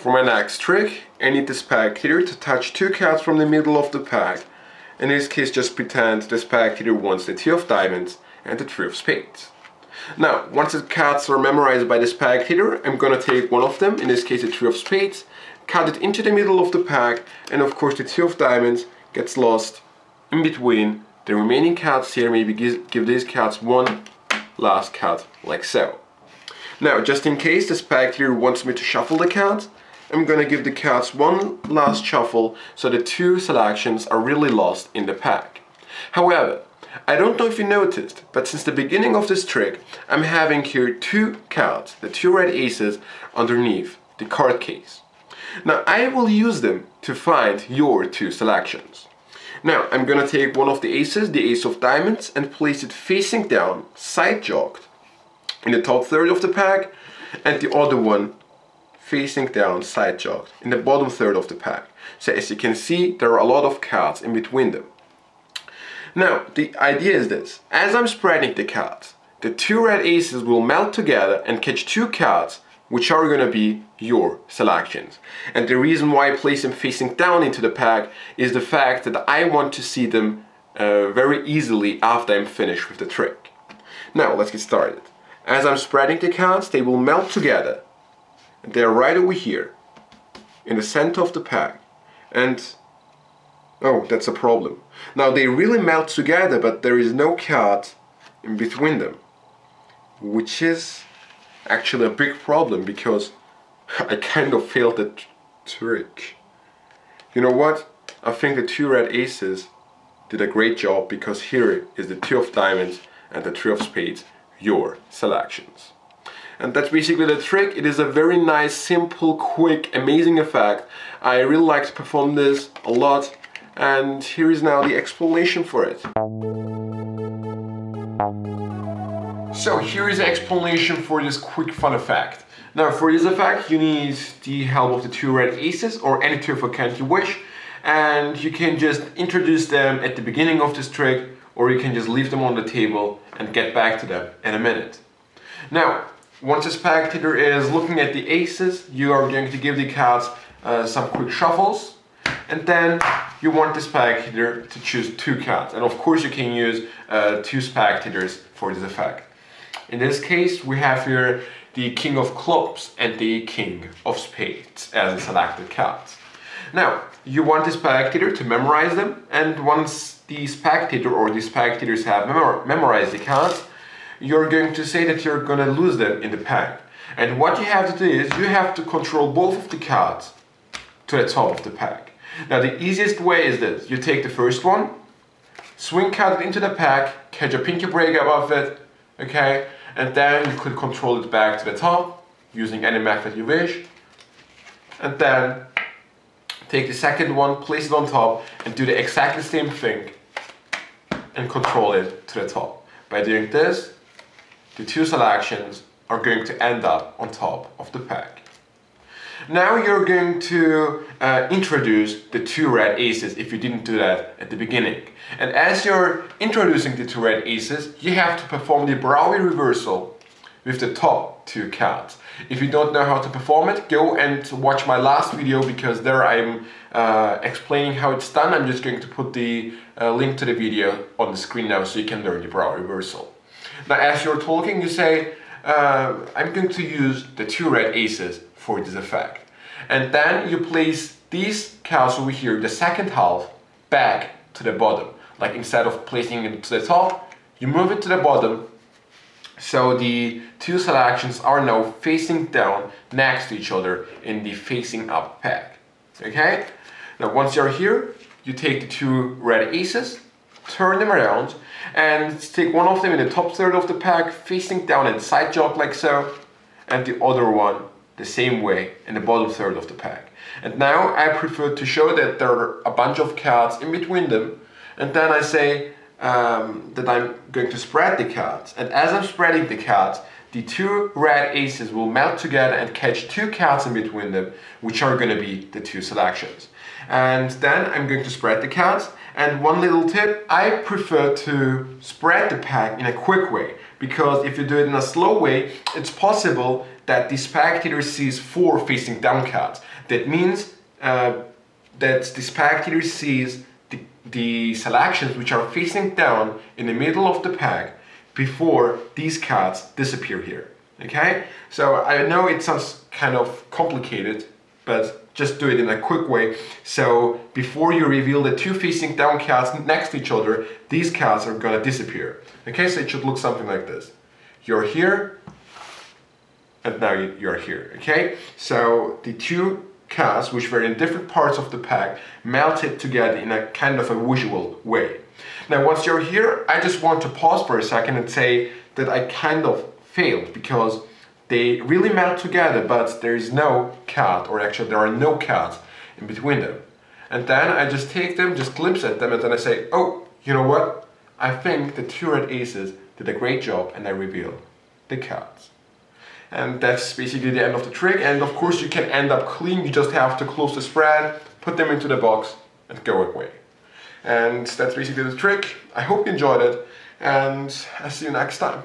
For my next trick, I need the spectator to touch two cards from the middle of the pack. In this case, just pretend the spectator wants the 2 of diamonds and the 3 of spades. Now, once the cards are memorized by the spectator, I'm gonna take one of them, in this case the 3 of spades, cut it into the middle of the pack, and of course the 2 of diamonds gets lost in between the remaining cards here. Maybe give these cards one last cut, like so. Now, just in case the spectator wants me to shuffle the cards, I'm gonna give the cards one last shuffle so the 2 selections are really lost in the pack. However, I don't know if you noticed, but since the beginning of this trick, I'm having here 2 cards, the 2 red aces, underneath the card case. Now, I will use them to find your 2 selections. Now, I'm gonna take one of the aces, the ace of diamonds, and place it facing down, side-jogged, in the top third of the pack, and the other one facing down, side-jogged, in the bottom third of the pack. So as you can see, there are a lot of cards in between them. Now, the idea is this. As I'm spreading the cards, the 2 red aces will melt together and catch 2 cards which are going to be your selections. And the reason why I place them facing down into the pack is the fact that I want to see them very easily after I'm finished with the trick. Now, let's get started. As I'm spreading the cards, they will melt together. They're right over here, in the center of the pack. And, oh, that's a problem. Now, they really melt together, but there is no card in between them, which is actually a big problem because I kind of failed the trick. You know what? I think the 2 red aces did a great job because here is the 2 of diamonds and the 3 of spades, your selections. And that's basically the trick. It is a very nice, simple, quick, amazing effect. I really like to perform this a lot, and here is now the explanation for it. So here is the explanation for this quick fun effect. Now, for this effect you need the help of the 2 red aces or any 2 of a kind you wish, and you can just introduce them at the beginning of this trick, or you can just leave them on the table and get back to them in a minute. Now, once the spectator is looking at the aces, you are going to give the cards some quick shuffles, and then you want the spectator to choose 2 cards. And of course you can use 2 spectators for this effect. In this case, we have here the King of Clubs and the King of Spades as the selected cards. Now, you want the spectator to memorize them, and once the spectator or the spectators have memorized the cards, you're going to say that you're going to lose them in the pack. And what you have to do is you have to control both of the cards to the top of the pack. Now, the easiest way is this. You take the first one, swing card it into the pack, catch a pinky break above it, okay? And then you could control it back to the top using any method you wish. And then take the second one, place it on top, and do the exactly same thing and control it to the top. By doing this, the 2 selections are going to end up on top of the pack. Now you're going to introduce the 2 red aces if you didn't do that at the beginning. And as you're introducing the 2 red aces, you have to perform the Browy reversal with the top 2 cards. If you don't know how to perform it, go and watch my last video because there I'm explaining how it's done. I'm just going to put the link to the video on the screen now so you can learn the Browy reversal. Now, as you're talking, you say, I'm going to use the 2 red aces for this effect. And then you place these cards over here, the second half, back to the bottom. Like instead of placing it to the top, you move it to the bottom. So the 2 selections are now facing down next to each other in the facing up pack. Okay? Now once you're here, you take the 2 red aces, turn them around, and take one of them in the top third of the pack, facing down and side jog like so, and the other one the same way in the bottom third of the pack. And now I prefer to show that there are a bunch of cards in between them, and then I say that I'm going to spread the cards. And as I'm spreading the cards, the 2 red aces will melt together and catch 2 cards in between them, which are going to be the 2 selections. And then I'm going to spread the cards. And one little tip, I prefer to spread the pack in a quick way, because if you do it in a slow way, it's possible that the spectator sees 4 facing down cards. That means that the spectator sees the selections which are facing down in the middle of the pack before these cards disappear here. Okay? So I know it sounds kind of complicated, but just do it in a quick way. So before you reveal the two facing down cards next to each other, these cards are gonna disappear. Okay, so it should look something like this. You're here, and now you're here, okay? So the two cards, which were in different parts of the pack, melted together in a kind of a visual way. Now, once you're here, I just want to pause for a second and say that I kind of failed, because they really melt together, but there is no card, or actually there are no cards in between them. And then I just take them, just glimpse at them, and then I say, oh, you know what? I think the two red aces did a great job, and I reveal the cards. And that's basically the end of the trick. And of course you can end up clean, you just have to close the spread, put them into the box, and go away. And that's basically the trick. I hope you enjoyed it, and I'll see you next time.